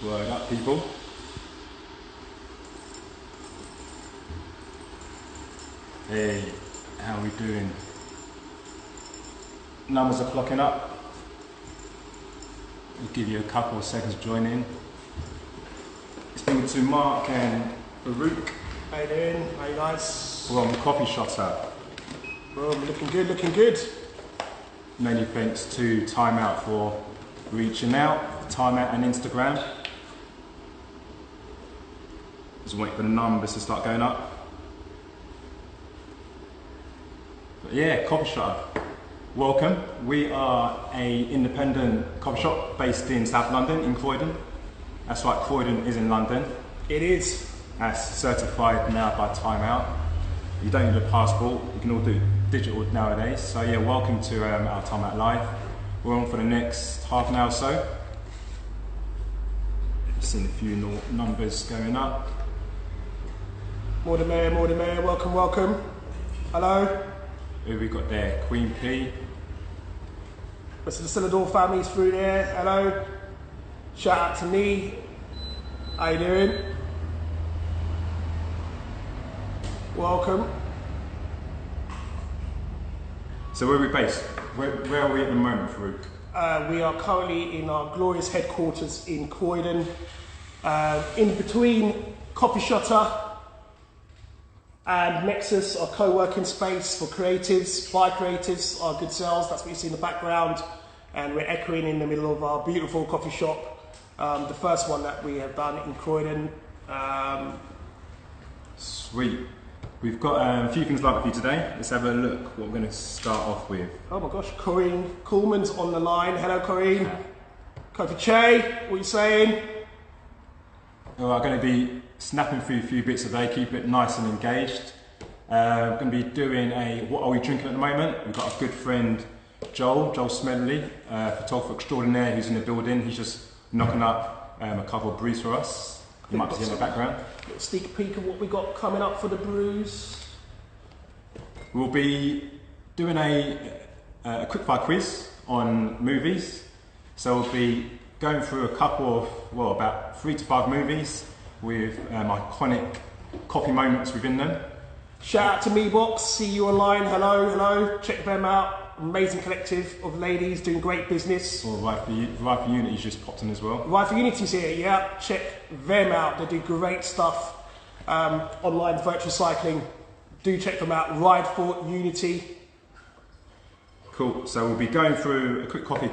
Word up, people. Hey, how we doing? Numbers are clocking up. We'll give you a couple of seconds to join in. Speaking to Mark and Farouk. How you doing? How you guys? We're on the coffee shutter. Boom, looking good, looking good. Many thanks to Timeout for reaching out. Timeout and Instagram. Just waiting for the numbers to start going up. But yeah, coffee shop. Welcome. We are an independent coffee shop based in South London, in Croydon. That's right, Croydon is in London. It is. That's certified now by Timeout. You don't need a passport. You can all do digital nowadays. So yeah, welcome to our Timeout Live. We're on for the next half an hour or so. Seen a few numbers going up. More the mayor, more the mayor. Welcome, welcome. Hello. Who we got there? Queen P. Rest of the Celador families through there. Hello. Shout out to me. How you doing? Welcome. So where are we based? Where are we at the moment, Farouk? We are currently in our glorious headquarters in Croydon, in between Coffee Shutter and Nexus, our co-working space for creatives, by creatives, our good selves. That's what you see in the background, and we're echoing in the middle of our beautiful coffee shop, the first one that we have done in Croydon. Sweet. We've got a few things lined up for you today. Let's have a look what we're going to start off with. Oh my gosh, Corinne Coolman's on the line. Hello, Corinne. Kofi Che, what are you saying? Well, I'm going to be snapping through a few bits today, keep it nice and engaged. We're going to be doing a what are we drinking at the moment. We've got a good friend, Joel Smedley, photographer extraordinaire, who's in the building. He's just knocking up a couple of brews for us. You might see in the background. Little sneak peek of what we got coming up for the brews. We'll be doing a quickfire quiz on movies. So we'll be going through a couple of, well, about 3 to 5 movies with iconic coffee moments within them. Shout out to MeBox, see you online. Hello, hello. Check them out. Amazing collective of ladies doing great business. Well, Right for Unity's just popped in as well. Right for Unity's here, yeah. Check them out. They do great stuff. Online virtual cycling. Do check them out. Ride for Unity. Cool. So we'll be going through a quick coffee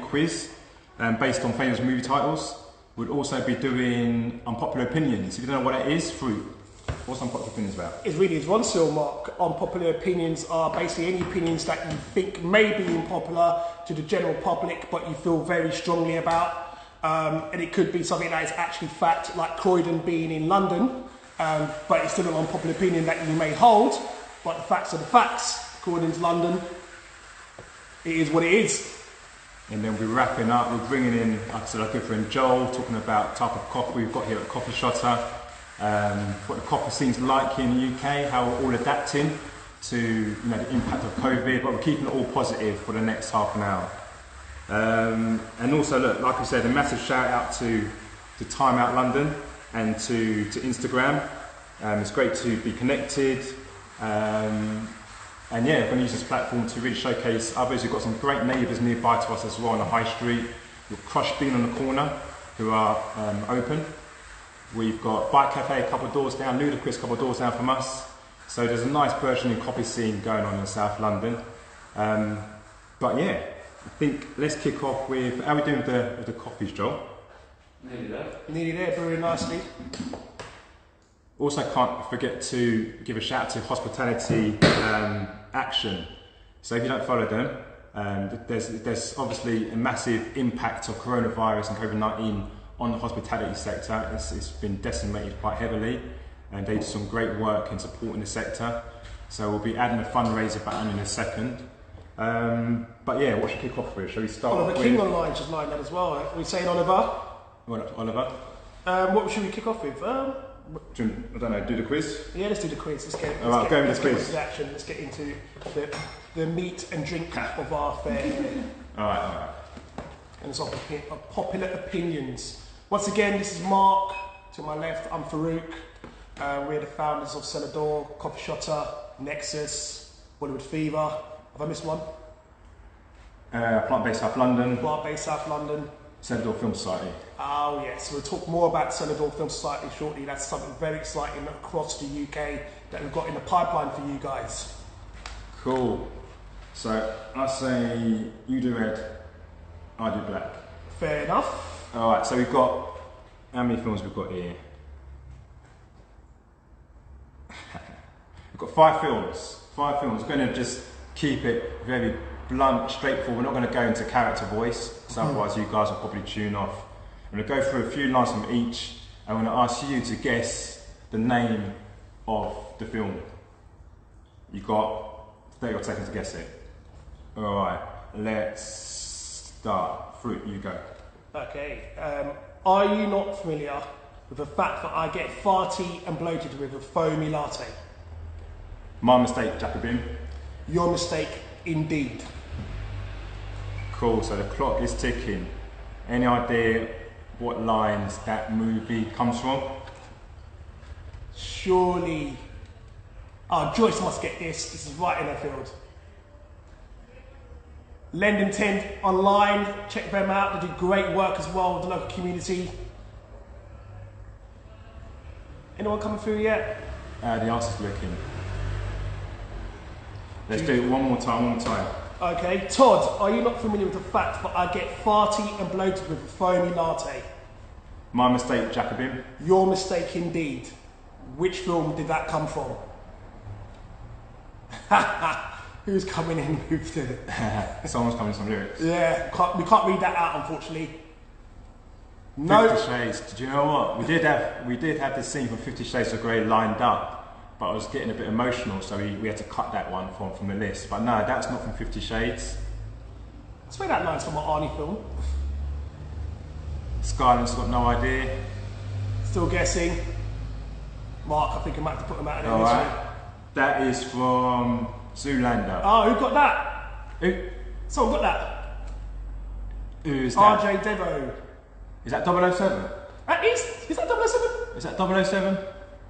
quiz based on famous movie titles. We'll also be doing unpopular opinions. If you don't know what it is, what's unpopular opinions about? It really is one seal, Mark. Unpopular opinions are basically any opinions that you think may be unpopular to the general public, but you feel very strongly about. And it could be something that is actually fact, like Croydon being in London, but it's still an unpopular opinion that you may hold. But the facts are the facts. Croydon's London. It is what it is. And then we're wrapping up. We're bringing in, like I said, our good friend Joel, talking about the type of coffee we've got here at Coffee Shutter. What the coffee scene's like here in the UK, how we're all adapting to the impact of COVID, but we're keeping it all positive for the next half an hour. And also, look, like I said, a massive shout out to Timeout London and to Instagram. It's great to be connected. And yeah, we're going to use this platform to really showcase others. We've got some great neighbours nearby to us as well on the high street. We've got Crush Bean on the corner, who are open. We've got Bike Cafe a couple of doors down, Ludacris a couple of doors down from us. So there's a nice burgeoning coffee scene going on in South London. But yeah, I think let's kick off with, how are we doing with the coffees, Joel? Nearly there. Nearly there, brewing nicely. Also can't forget to give a shout out to Hospitality Action. So if you don't follow them, there's obviously a massive impact of coronavirus and COVID-19 on the hospitality sector. It's been decimated quite heavily, and they do some great work in supporting the sector. So we'll be adding a fundraiser button in a second. But yeah, what should we kick off with? Shall we start Oliver off King with... online just lined that as well. Are we saying Oliver? What, Oliver? What should we kick off with? I don't know, do the quiz? Yeah, let's do the quiz. Let's get go with the quiz. Into action. Let's get into the meat and drink of our affair. Alright. And it's popular opinions. Once again, this is Mark. To my left, I'm Farouk. We're the founders of Celador, Coffee Shotter, Nexus, Bollywood Fever. Have I missed one? Plant-based South London. Plant-based South London. Celador Film Society. Oh yes, we'll talk more about Celador Film Society shortly. That's something very exciting across the UK that we've got in the pipeline for you guys. Cool. So I say you do red, I do black. Fair enough. All right. So we've got how many films we've got here? We've got 5 films. 5 films. We're going to just keep it very blunt, straightforward. We're not going to go into character voice, so otherwise you guys will probably tune off. I'm going to go through a few lines from each. I'm going to ask you to guess the name of the film. You've got 30 odd seconds to guess it. All right, let's start. Fruit, you go. Okay. Are you not familiar with the fact that I get farty and bloated with a foamy latte? My mistake, Jacobin. Your mistake, indeed. Cool, so the clock is ticking. Any idea what lines that movie comes from? Surely. Oh, Joyce must get this. This is right in her field. Lend Intent online. Check them out. They do great work as well with the local community. Anyone coming through yet? The answer's looking. Let's do it one more time. Okay, Todd, are you not familiar with the fact that I get farty and bloated with a foamy latte? My mistake, Jacobin. Your mistake indeed. Which film did that come from? Who's coming in with it? Someone's coming with some lyrics. Yeah, we can't read that out, unfortunately. No. 50 Shades. Did you know what? We did have this scene from 50 Shades of Grey lined up, but I was getting a bit emotional, so we had to cut that one from the list. But no, that's not from 50 Shades. I swear that line's from an Arnie film. Skyland's got no idea. Still guessing. Mark, I think I might have to put them out of there. Alright. That is from Zoolander. Oh, who got that? Who? Someone got that. Who's that? RJ Devo. Is that 007? That is? Is that 007? Is that 007?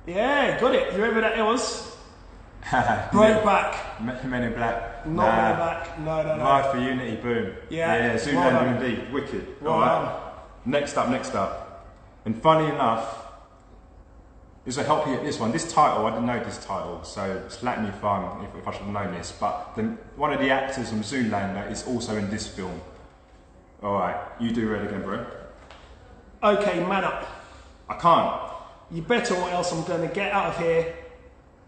Yeah, got it. Whoever that was. Brokeback. Men in Black. Not Men in Black. No. Ride for Unity, boom. Yeah. Zoolander indeed. Wicked. Alright. Next up. And funny enough, this will help you at this one. This title, I didn't know this title, so slap me if I should have known this, but one of the actors from Zoolander is also in this film. Alright, you do red again, bro. Okay, man up. I can't. You better or else I'm going to get out of here.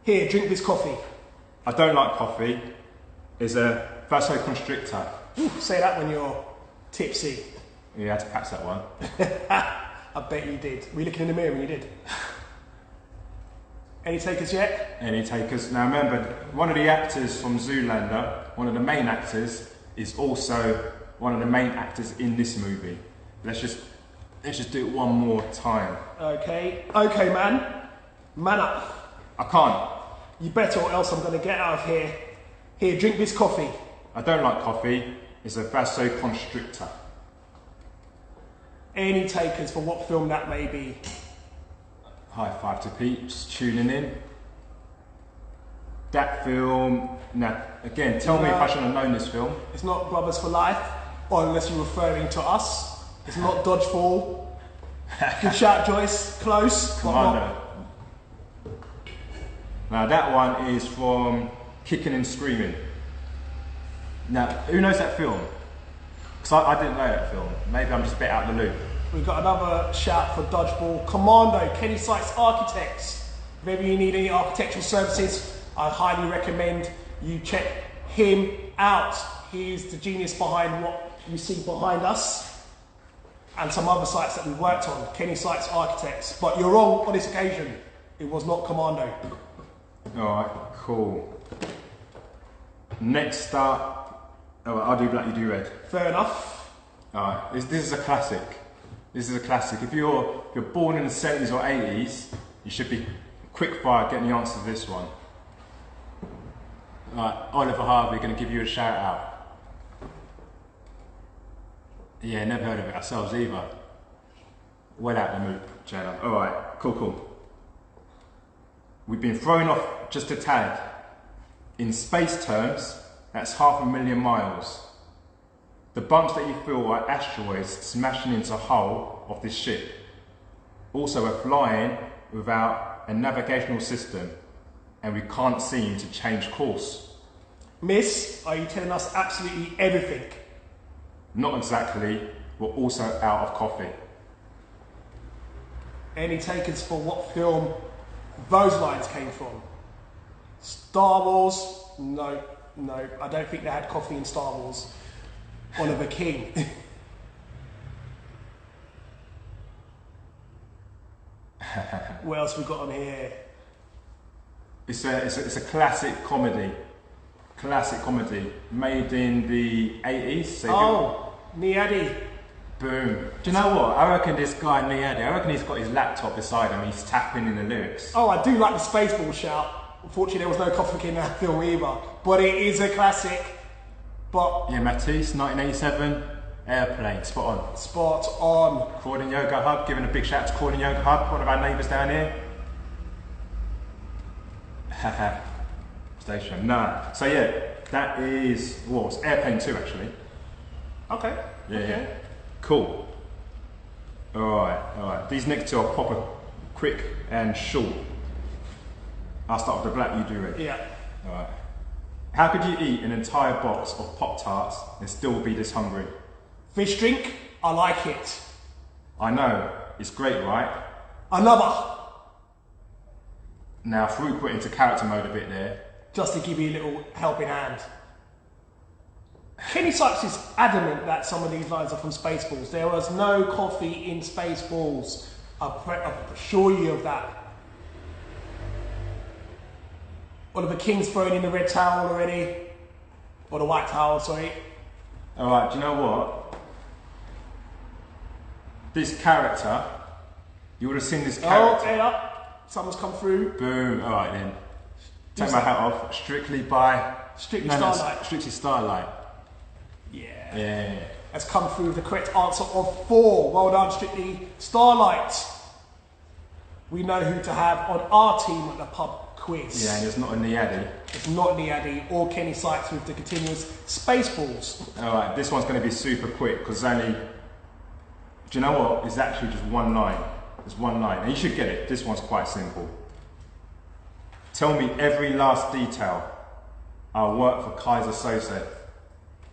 Here, drink this coffee. I don't like coffee. It's a vasoconstrictor. Ooh, say that when you're tipsy. Yeah, I had to catch that one. I bet you did. Were you looking in the mirror when you did? Any takers yet? Any takers? Now remember, one of the actors from Zoolander, one of the main actors, is also one of the main actors in this movie. Let's just do it one more time. Okay, man. Man up. I can't. You better or else I'm going to get out of here. Here, drink this coffee. I don't like coffee. It's a vasoconstrictor. Any takers for what film that may be? High five to peeps tuning in. That film. Now, again, tell me if I should have known this film. It's not Brothers for Life, or unless you're referring to us. It's not Dodgeball. Good shout, Joyce. Close. Commando. Now, that one is from Kicking and Screaming. Now, who knows that film? Because I didn't know that film. Maybe I'm just a bit out of the loop. We've got another shout for Dodgeball. Commando, Kenny Sykes Architects. If ever you need any architectural services, I highly recommend you check him out. He's the genius behind what you see behind us and some other sites that we've worked on. Kenny Sykes Architects. But you're wrong on this occasion. It was not Commando. Alright, cool. Next up, I'll do black, you do red. Fair enough. Alright, this is a classic. This is a classic. If you're born in the 70s or 80s, you should be quick fire getting the answer to this one. Alright, Oliver Harvey, going to give you a shout out. Yeah, never heard of it ourselves either. Well out the loop, Jayla. All right, cool. We've been thrown off just a tad. In space terms, that's 500,000 miles. The bumps that you feel are asteroids smashing into the hull of this ship. Also, we're flying without a navigational system, and we can't seem to change course. Miss, are you telling us absolutely everything? Not exactly. We're also out of coffee. Any takers for what film those lines came from? Star Wars? No. I don't think they had coffee in Star Wars. Oliver King. What else we got on here? It's a classic comedy. Classic comedy. Made in the 80s. So Niadi. Boom. Do you know what? I reckon this guy Niadi, I reckon he's got his laptop beside him, he's tapping in the lyrics. Oh, I do like the Spaceball shout. Unfortunately, there was no coffee in that film either. But it is a classic. But yeah, Matisse, 1987, Airplane, spot on. Spot on. Croydon Yoga Hub, giving a big shout out to Croydon Yoga Hub, one of our neighbours down here. Haha. Station. Nah. So yeah, that is, well, it's Airplane 2 actually. Okay. Yeah. Cool. Alright. These next two are proper quick and short. I'll start with the black, you do red. Yeah. Alright. How could you eat an entire box of Pop-Tarts and still be this hungry? Fish drink, I like it. I know, it's great, right? Another. Now, Farouk went into character mode a bit there. Just to give you a little helping hand. Kenny Sykes is adamant that some of these lines are from Spaceballs. There was no coffee in Spaceballs. I assure you of that. Oliver King's throwing in the red towel already. Or the white towel, sorry. Alright, do you know what? This character, you would have seen this character. Oh, yeah. Someone's come through. Boom, alright then. Take my hat off. Strictly Starlight. Strictly Starlight. Yeah. Has come through with the correct answer of 4. Well done, Strictly Starlight. We know who to have on our team at the pub quiz. Yeah, and it's not a Niadi. It's not Niadi or Kenny Sykes with the continuous Spaceballs. Alright, this one's going to be super quick because only. Do you know what? It's actually just one line. There's one line, and you should get it. This one's quite simple. Tell me every last detail. I'll work for Kaiser Sose.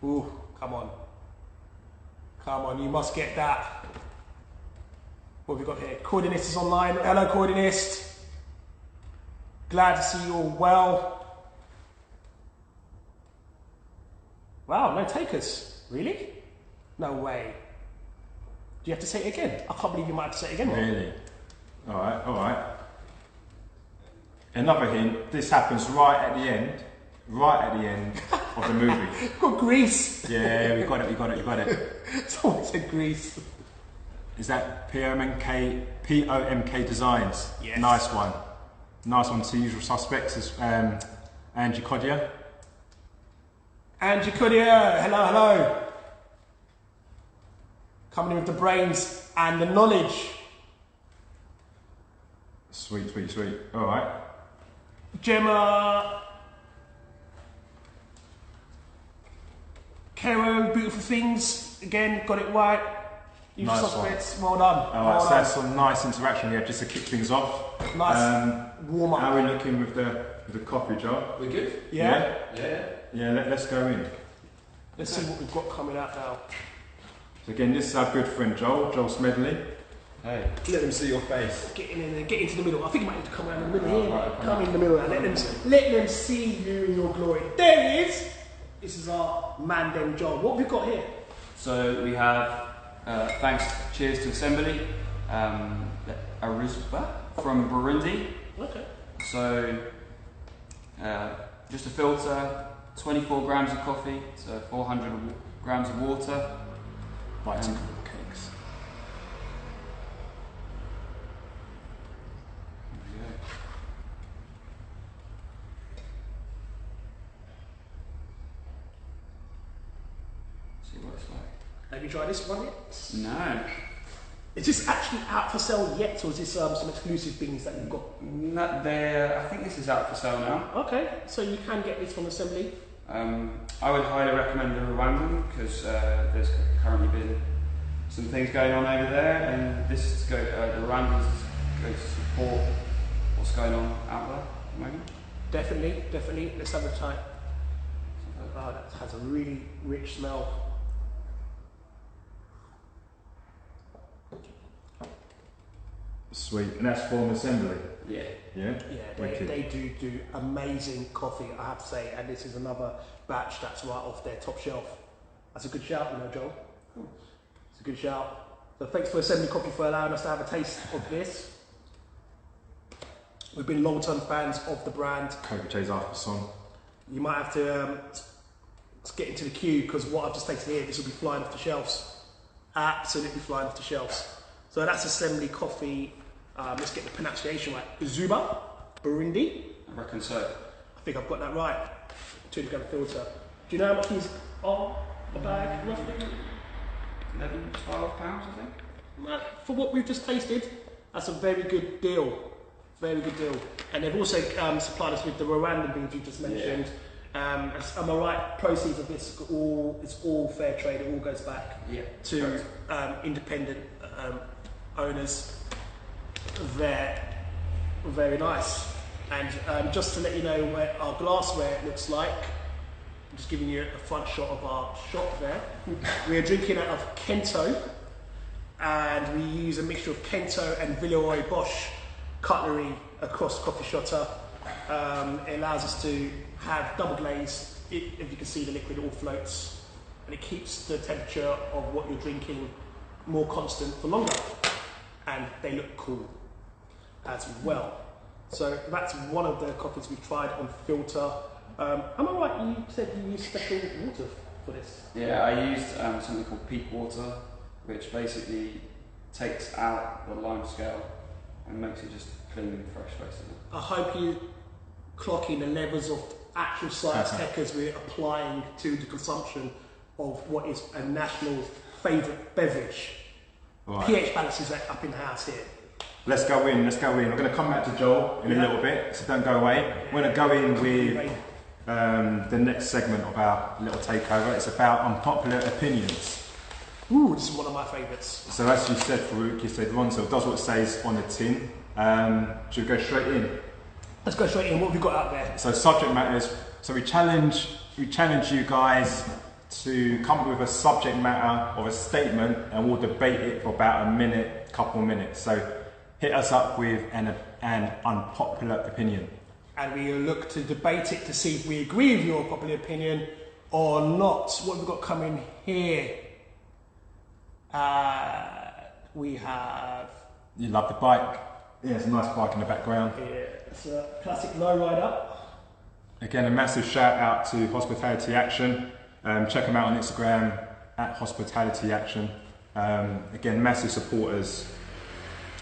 Ooh, come on. Come on, you must get that. What have we got here? Coordinist is online. Hello, Coordinist. Glad to see you all well. Wow, no takers. Really? No way. Do you have to say it again? I can't believe you might have to say it again. Really? Alright. Another hint, this happens right at the end of the movie. Oh, Grease. Yeah, we got it. Someone said Grease. Is that POMK Designs? Yes. Nice one to Usual Suspects, is Angie Coddia. Angie Coddia, hello. Coming in with the brains and the knowledge. Sweet. Alright. Gemma. Caro, Beautiful Things. Again, got it right. Usual Nice Suspects, well done. Alright, so that's some nice interaction we had just to kick things off. Nice warm up. How are we looking with the coffee, Joe? We're good? Yeah? Yeah. Let's go in. Let's see what we've got coming out now. So again, this is our good friend Joel Smedley. Hey. Let them see your face. Get in there, get into the middle. I think you might need to come around the middle here. Right, come in the middle and let them see you in your glory. There he is. This is our man, then Joel. What have we got here? So we have, cheers to Assembly, Arizba from Burundi. Okay. So just a filter, 24 grams of coffee, so 400 grams of water. Bicycle cakes. See what it's like. Have you tried this one yet? No. Is this actually out for sale yet, or is this some exclusive things that you've got? I think this is out for sale now. Okay, so you can get this from Assembly. I would highly recommend the Rwandan because there's currently been some things going on over there, and this is the Rwandans go to support what's going on out there at the moment. Definitely. Let's have a try. Oh, that has a really rich smell. Sweet, and that's from Assembly. Yeah. Yeah. Yeah, they do amazing coffee, I have to say, and this is another batch that's right off their top shelf. That's a good shout, you know, Joel. It's a good shout. So thanks for Assembly Coffee for allowing us to have a taste of this. We've been long-term fans of the brand. Cobra J's after song. You might have to get into the queue because what I've just tasted here, this will be flying off the shelves. Absolutely flying off the shelves. So that's Assembly Coffee. Let's get the pronunciation right. Zuba, Burundi. I reckon so. I think I've got that right. 200 gram filter. Do you know how much these are a bag, roughly? 11, 12 pounds, I think. For what we've just tasted, that's a very good deal. Very good deal. And they've also supplied us with the Rwandan beans you just mentioned. Am I right? Proceeds of this it's all fair trade. It all goes back to independent owners. They're very nice. And just to let you know what our glassware looks like, I'm just giving you a front shot of our shop there. We are drinking out of Kento, and we use a mixture of Kento and Villeroy Bosch cutlery across the coffee shotter. It allows us to have double glaze. If you can see, the liquid all floats, and it keeps the temperature of what you're drinking more constant for longer. And they look cool as well. So that's one of the coffees we've tried on filter. Am I right? You said you use special water for this. Yeah, I used something called peak water, which basically takes out the lime scale and makes it just clean and fresh, basically. I hope you clock in the levels of actual science tech as we're applying to the consumption of what is a national favourite beverage. Right. pH balance is up in the house here. Let's go in. We're going to come back to Joel in a little bit, so don't go away. We're going to go in with the next segment of our little takeover. It's about unpopular opinions. Ooh, this is one of my favourites. So as you said, Farouk, you said Ronzo does what it says on the tin. Should we go straight in? Let's go straight in. What have we got out there? So subject matters. So we challenge you guys to come up with a subject matter or a statement, and we'll debate it for about a minute, couple minutes. So hit us up with an unpopular opinion. And we will look to debate it to see if we agree with your popular opinion or not. What have we got coming here? We have... You love the bike. Yeah, it's a nice bike in the background. Yeah, it's a classic lowrider. Again, a massive shout out to Hospitality Action. Check them out on Instagram at Hospitality Action. Again, massive supporters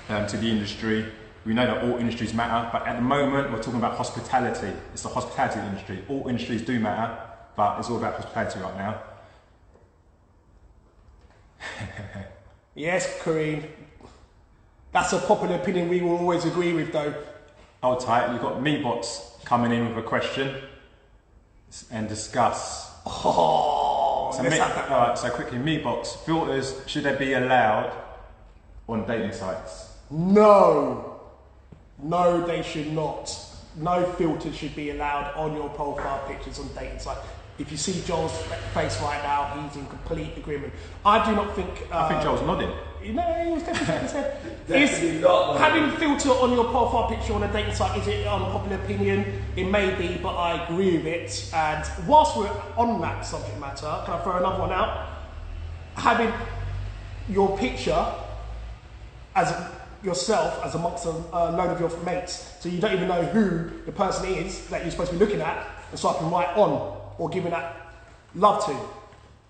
to the industry. We know that all industries matter, but at the moment we're talking about hospitality. It's the hospitality industry. All industries do matter, but it's all about hospitality right now. Yes, Kareem. That's a popular opinion we will always agree with, though. Hold tight. You've got Meatbox coming in with a question and discuss. Oh, so let's have that. Alright, so quickly, Meatbox, filters, should they be allowed on dating sites? No, they should not. No filters should be allowed on your profile pictures on dating sites. If you see Joel's face right now, he's in complete agreement. I do not think... I think Joel's nodding. No, he was definitely shaking his head. Definitely not. Having filter on your profile picture on a dating site, is it an unpopular opinion? It may be, but I agree with it. And whilst we're on that subject matter, can I throw another one out? Having your picture as yourself as amongst a load of your mates, so you don't even know who the person is that you're supposed to be looking at and swiping right on or giving that love to.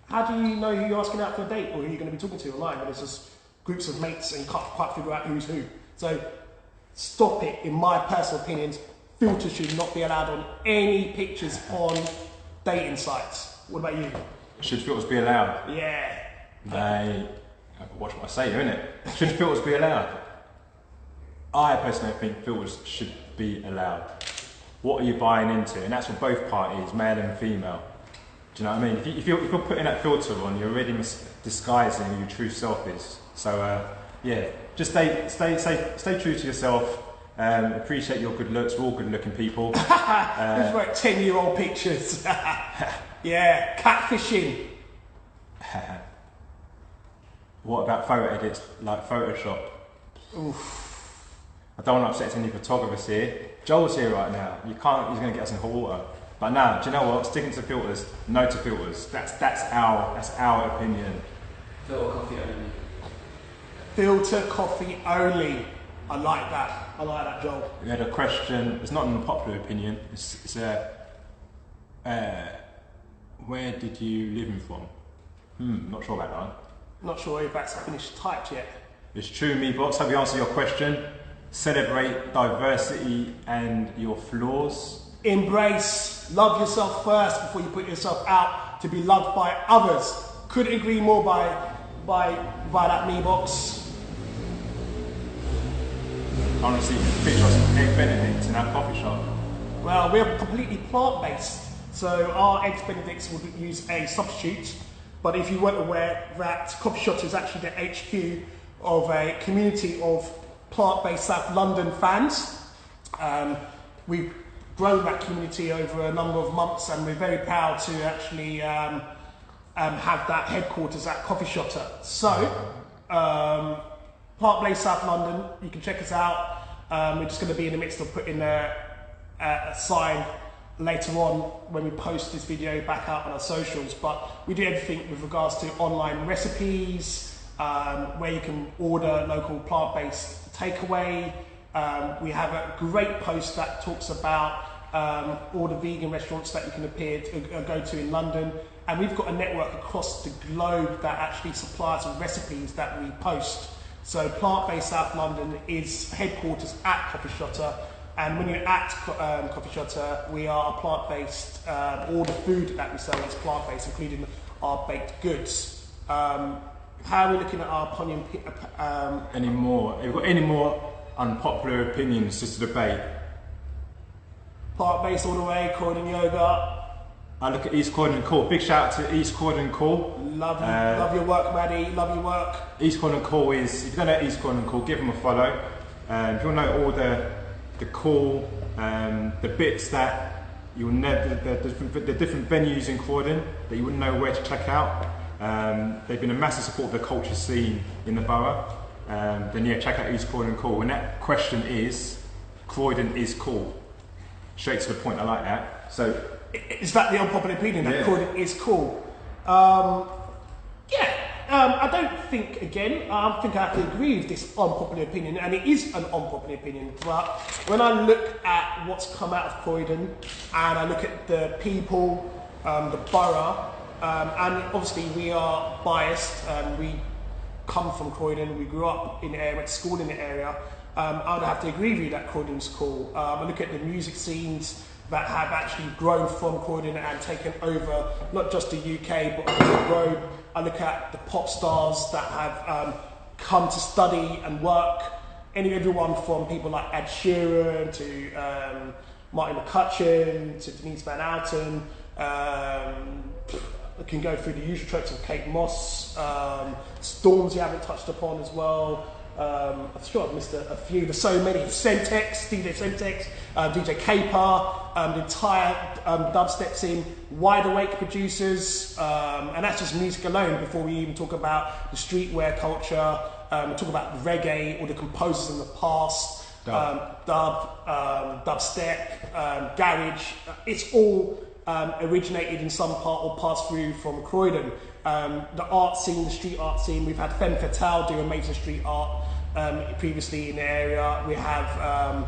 How do you know who you're asking out for a date or who you're going to be talking to online when it's just groups of mates and you can't quite figure out who's who? So stop it, in my personal opinions. Filters should not be allowed on any pictures on dating sites. What about you? Should filters be allowed? Yeah. They Watch what I say, innit? Should filters be allowed? I personally think filters should be allowed. What are you buying into? And that's for both parties, male and female. Do you know what I mean? If you're putting that filter on, you're already disguising who your true self is. So yeah, just stay true to yourself. Appreciate your good looks. We're all good-looking people. These are like 10-year-old pictures. Yeah, catfishing. What about photo edits like Photoshop? Oof. I don't want to upset any photographers here. Joel's here right now. He's going to get us in hot water. But now, do you know what? Sticking to filters, no to filters. That's our opinion. Filter coffee only. Filter coffee only. I like that, Joel. We had a question. It's not an unpopular opinion. It's where did you live in from? Not sure about that. Not sure if that's finished typed yet. It's true, me bots. Have you answered your question? Celebrate diversity and your flaws. Embrace, love yourself first before you put yourself out to be loved by others. Couldn't agree more by that me box. I want to see a picture of some egg Benedict in our coffee shop. Well, we're completely plant-based, so our eggs Benedicts would use a substitute. But if you weren't aware, that coffee shop is actually the HQ of a community of plant-based South London fans. We've grown that community over a number of months, and we're very proud to actually have that headquarters at Coffee Shotter. So, plant-based South London, you can check us out. We're just going to be in the midst of putting a sign later on when we post this video back out on our socials, but we do everything with regards to online recipes, where you can order local plant-based takeaway. We have a great post that talks about all the vegan restaurants that you can go to in London, and we've got a network across the globe that actually supplies the recipes that we post. So Plant-Based South London is headquarters at Coffee Shotter, and when you're at Coffee Shotter, we are a plant-based, all the food that we sell is plant-based, including our baked goods. How are we looking at our opinion? Any more? Have you got any more unpopular opinions just to debate? Plant-based all the way, Croydon Yoga. I look at East Croydon Call. Big shout out to East Croydon Call. Love you, love your work, Maddie. Love your work. East Croydon Call is, if you don't know East Croydon Call, give them a follow. If you want to know all the call, the bits that you'll never, the different venues in Croydon that you wouldn't know where to check out. They've been a massive support of the culture scene in the borough. Then yeah, check out East Croydon Call. And that question is, Croydon is cool. Straight to the point, I like that. So, is that the unpopular opinion that Croydon is cool? I don't think, again, I think I have to agree with this unpopular opinion, and it is an unpopular opinion, but when I look at what's come out of Croydon, and I look at the people, the borough, and obviously we are biased, we come from Croydon, we grew up in the area, went to school in the area, I would have to agree with you that Croydon's cool. I look at the music scenes that have actually grown from Croydon and taken over not just the UK but the globe. I look at the pop stars that have come to study and work. Everyone from people like Ed Sheeran to Martin McCutcheon to Denise Van Outen. I can go through the usual tropes of Kate Moss, Storms you haven't touched upon as well. I'm sure I've missed a few. There's so many. Semtex, DJ Semtex, DJ Caper, the entire dubstep scene, Wide Awake producers, and that's just music alone before we even talk about the streetwear culture, talk about reggae or the composers in the past, dubstep, garage. It's all originated in some part or passed through from Croydon. The art scene, the street art scene, we've had Femme Fatale do amazing street art previously in the area. We have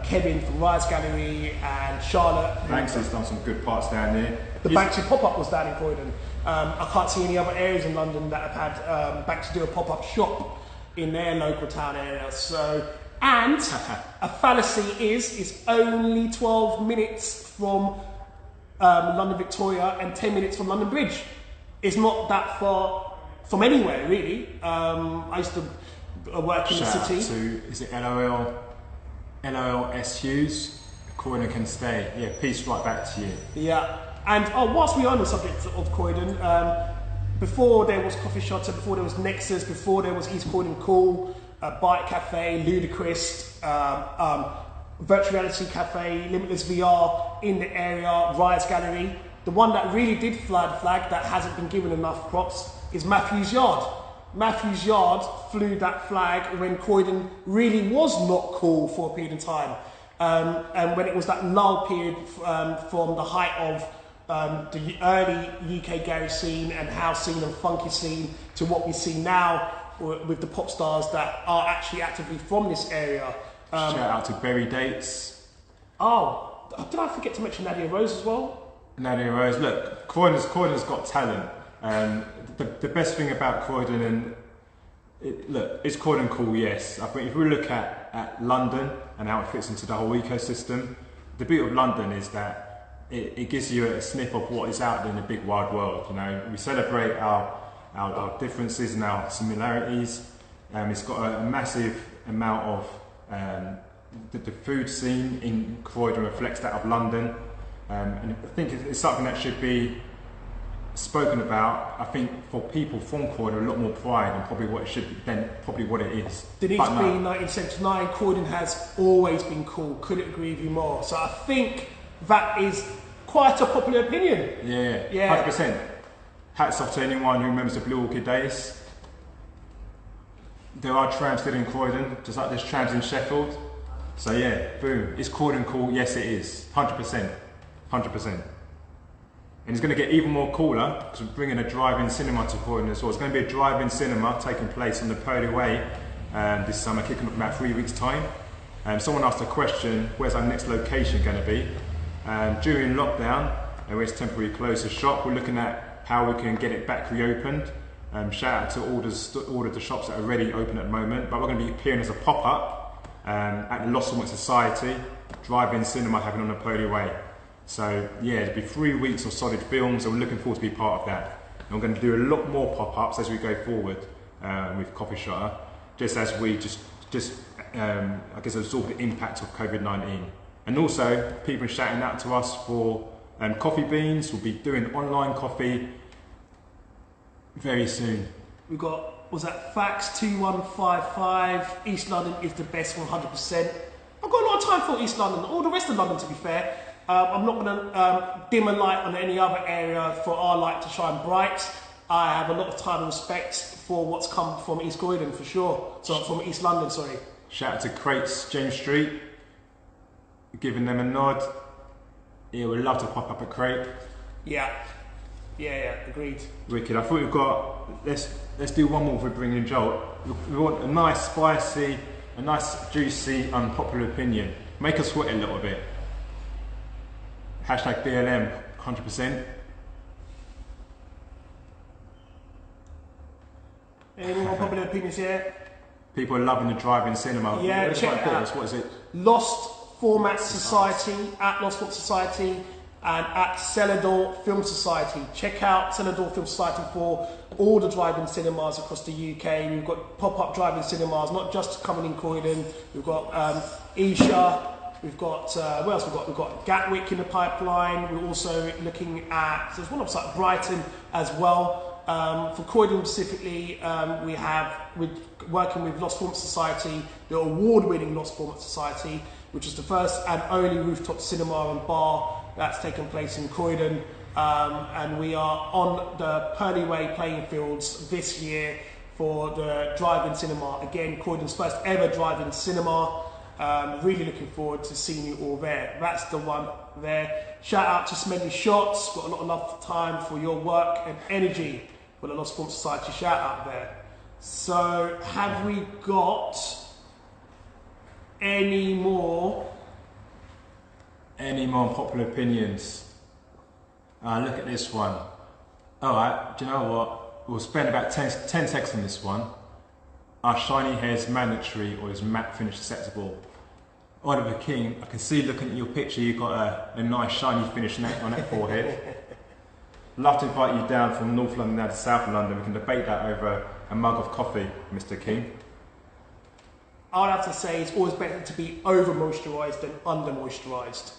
Kevin from Rise Gallery and Charlotte. Banksy's done some good parts down there. The Banksy pop-up was down in Croydon. I can't see any other areas in London that have had Banksy do a pop-up shop in their local town area. So, and a fallacy is it's only 12 minutes from London Victoria and 10 minutes from London Bridge. It's not that far from anywhere really. I used to work in the Shout city. out to, is it LOLS Hughes? Croydon can stay. Yeah, peace right back to you. Yeah, and whilst we're on the subject of Croydon, before there was Coffee Shotter, before there was Nexus, before there was East Croydon Cool, Bike Cafe, Ludicrous, Virtual Reality Cafe, Limitless VR in the area, Rise Gallery. The one that really did fly the flag that hasn't been given enough props is Matthew's Yard. Matthew's Yard flew that flag when Croydon really was not cool for a period of time. And when it was that lull period from the height of the early UK garage scene and house scene and funky scene to what we see now with the pop stars that are actually actively from this area. Shout out to Berry Dates. Oh, did I forget to mention Nadia Rose as well? Nadia Rose. Look, Croydon's got talent. The best thing about Croydon, and look, is Croydon cool? Yes. I think if we look at London and how it fits into the whole ecosystem, the beauty of London is that it gives you a sniff of what is out there in the big wide world. You know, we celebrate our differences and our similarities. It's got a massive amount of the food scene in Croydon reflects that of London, and I think it's something that should be spoken about. I think for people from Croydon, a lot more pride than probably what it should be, than probably what it is. Did it be 1979? Croydon has always been cool. Couldn't agree with you more. So I think that is quite a popular opinion. Yeah, 100%. Hats off to anyone who remembers the Blue Orchid days. There are trams still in Croydon, just like there's trams in Sheffield. So yeah, boom. Is Croydon cool? Yes, it is. 100%. 100%. And it's going to get even more cooler because we're bringing a drive-in cinema to Croydon as well. It's going to be a drive-in cinema taking place on the Pearly Way this summer, kicking off in about 3 weeks' time. Someone asked a question, where's our next location going to be? During lockdown, where it's temporarily closed the shop, we're looking at how we can get it back reopened. Shout out to all of the shops that are already open at the moment, but we're going to be appearing as a pop-up at the Lost Women Society drive-in cinema happening on the Pearly Way. So yeah, it'll be 3 weeks of solid films, and we're looking forward to be part of that. And we're going to do a lot more pop-ups as we go forward with Coffee Shotter, just as we just I guess absorb the impact of COVID-19. And also, people are shouting out to us for coffee beans. We'll be doing online coffee very soon. We've got, was that Fax 2155, East London is the best 100%. I've got a lot of time for East London, all the rest of London to be fair. I'm not going to dim a light on any other area for our light to shine bright. I have a lot of time and respect for what's come from East Croydon for sure. So from East London, sorry. Shout out to Crates, James Street, giving them a nod. Yeah, we'd love to pop up a crate. Yeah, agreed. Wicked. I thought we've got, let's do one more for bringing Joel. We want a nice spicy, a nice juicy, unpopular opinion. Make us sweat a little bit. Hashtag BLM, 100%. Any more unpopular opinions here? People are loving the drive-in cinema. Yeah, check it out. What is it? Lost Format Society, at Lost Format Society, and at Celador Film Society. Check out Celador Film Society for all the drive-in cinemas across the UK. We've got pop-up drive-in cinemas, not just coming in Croydon. We've got Esher. We've got, what else we've got? We've got Gatwick in the pipeline. We're also looking at, so there's one upside Brighton as well. For Croydon specifically, we're working with Lost Format Society, the award-winning Lost Format Society, which is the first and only rooftop cinema and bar that's taken place in Croydon. And we are on the Pearly Way playing fields this year for the drive-in cinema. Again, Croydon's first ever drive-in cinema. Really looking forward to seeing you all there. That's the one there. Shout out to Smelly Shots. Got a lot of love time for your work and energy for the Lost Format Society. Shout out there. So, have we got any more unpopular opinions? Look at this one. Alright, do you know what? We'll spend about 10 seconds on this one. Are shiny hairs mandatory or is matte finish acceptable? Oliver King, I can see looking at your picture, you've got a nice shiny finish on that forehead. love to invite you down from North London down to South London. We can debate that over a mug of coffee, Mr. King. I would have to say it's always better to be over moisturised than under moisturised.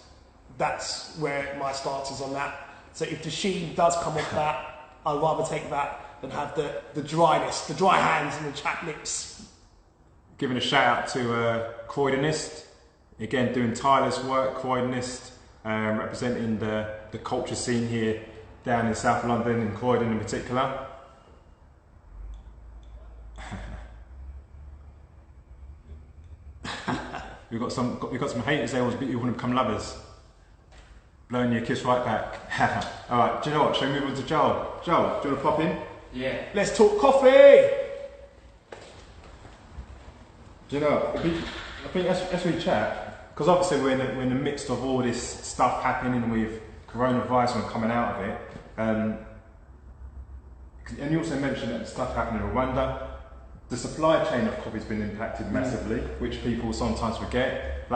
That's where my stance is on that. So if the sheen does come off that, I'd rather take that than have the dryness, the dry hands and the chapped lips. Giving a shout out to Croydonist, again doing tireless work, Croydonist, representing the culture scene here down in South London and Croydon in particular. We've got some haters there who want to become lovers. Blowing your kiss right back. Alright, do you know what? Shall we move on to Joel? Joel, do you want to pop in? Yeah. Let's talk coffee! Do you know, I think as we chat, because obviously we're in the midst of all this stuff happening with coronavirus and coming out of it, and you also mentioned that the stuff happening in Rwanda. The supply chain of coffee has been impacted massively, which people sometimes forget.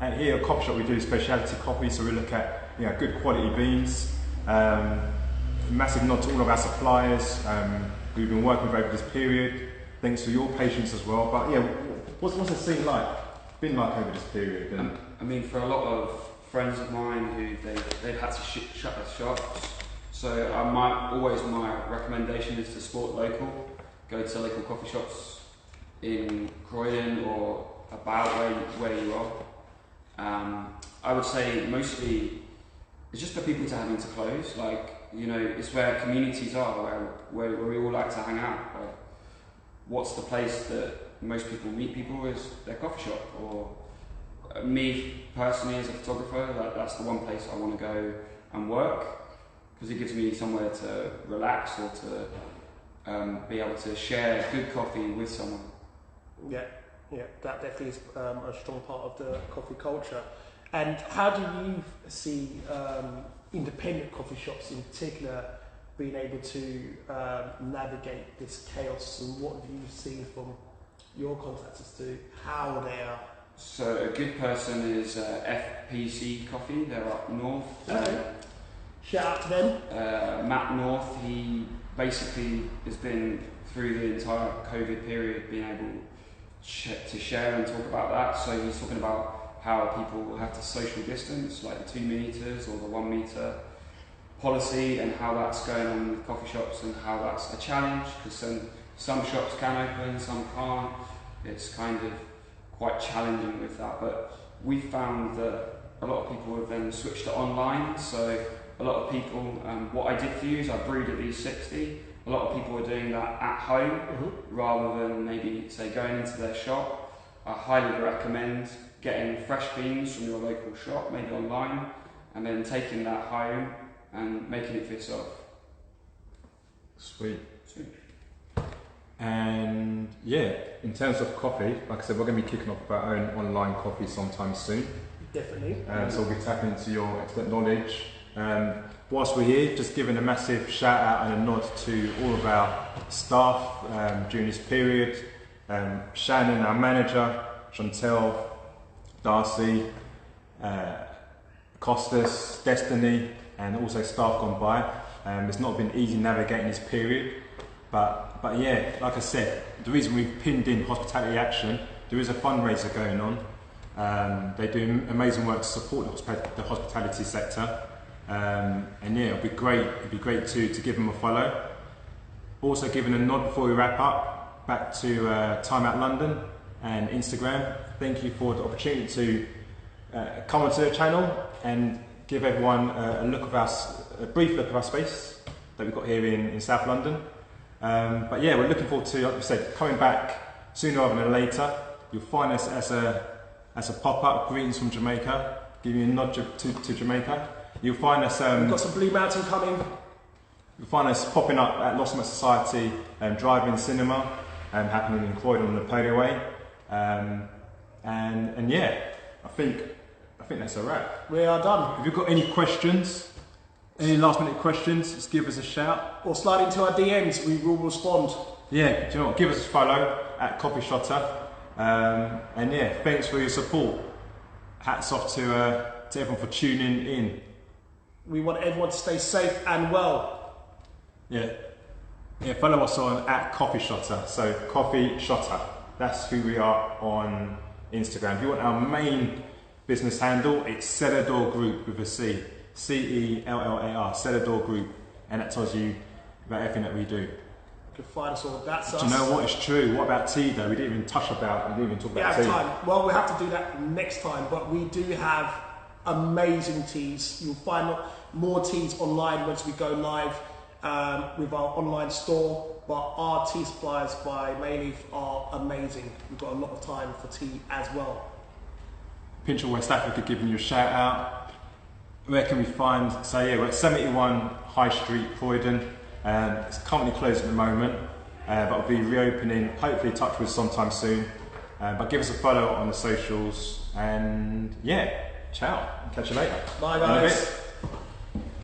And here at Coffee Shop we do specialty coffee, so we look at good quality beans. Massive nod to all of our suppliers we've been working with over this period. Thanks for your patience as well. But yeah, what's it been like over this period? I mean, for a lot of friends of mine who they've had to shut their shops. So my recommendation is to support local. Go to local coffee shops in Croydon or about where you are. I would say mostly it's just for people to having to close. It's where communities are, where we all like to hang out. What's the place that most people meet people is their coffee shop. Or me personally as a photographer, that's the one place I want to go and work, because it gives me somewhere to relax or to be able to share good coffee with someone. Yeah, that definitely is a strong part of the coffee culture. And how do you see independent coffee shops in particular being able to navigate this chaos, and what have you seen from your contacts as to how they are? So a good person is FPC Coffee, they're up north. Okay. Shout out to them. Matt North, he basically has been through the entire COVID period being able to share and talk about that. So he's talking about how people have to social distance, like the 2 meters or the 1 meter policy, and how that's going on with coffee shops and how that's a challenge, because some shops can open, some can't. It's kind of quite challenging with that, but we found that a lot of people have then switched to online. So a lot of people, what I did for you is I brewed at least 60. A lot of people are doing that at home rather than maybe say going into their shop. I highly recommend getting fresh beans from your local shop, maybe online, and then taking that home and making it for yourself. Sweet. And yeah, in terms of coffee, like I said, we're going to be kicking off our own online coffee sometime soon. Definitely. So we'll be tapping into your expert knowledge. Whilst we're here, just giving a massive shout out and a nod to all of our staff during this period. Shannon, our manager, Chantel, Darcy, Costas, Destiny, and also staff gone by. It's not been easy navigating this period, but yeah, like I said, the reason we've pinned in Hospitality Action, there is a fundraiser going on. They do amazing work to support the hospitality sector. And yeah, it'd be great to give them a follow. Also giving a nod before we wrap up back to Timeout London and Instagram. Thank you for the opportunity to come onto the channel and give everyone a brief look of our space that we've got here in South London. But yeah, we're looking forward to, like I said, coming back sooner rather than later. You'll find us as a pop-up, greetings from Jamaica, giving you a nod to Jamaica. You'll find us... We've got some Blue Mountain coming. You'll find us popping up at Lost Met Society Drive-In Cinema, happening in Croydon on the Napoleon Way. And yeah, I think that's a wrap. We are done. If you've got any questions, any last minute questions, just give us a shout. Or slide into our DMs, we will respond. Yeah, do you know what? Give us a follow at Coffee Shotter. And yeah, thanks for your support. Hats off to everyone for tuning in. We want everyone to stay safe and well. Yeah. Yeah, follow us on @CoffeeShotter. So Coffee Shotter. That's who we are on Instagram. If you want our main business handle, it's Cellador Group with a C. CELLAR, Cellador Group. And that tells you about everything that we do. You can find us all. That's us. Do you know what? It's true. What about tea though? We didn't even talk about tea. Time. Well, we'll have to do that next time, but we do have amazing teas. You'll find more teas online once we go live with our online store, but our tea suppliers by Mayleaf are amazing. We've got a lot of time for tea as well. Pinchel West Africa giving you a shout out. Where can we find? So yeah, we're at 71 High Street, Croydon. It's currently closed at the moment, but we'll be reopening, hopefully touch with sometime soon. But give us a follow on the socials, and yeah, ciao. Catch you later. Bye guys.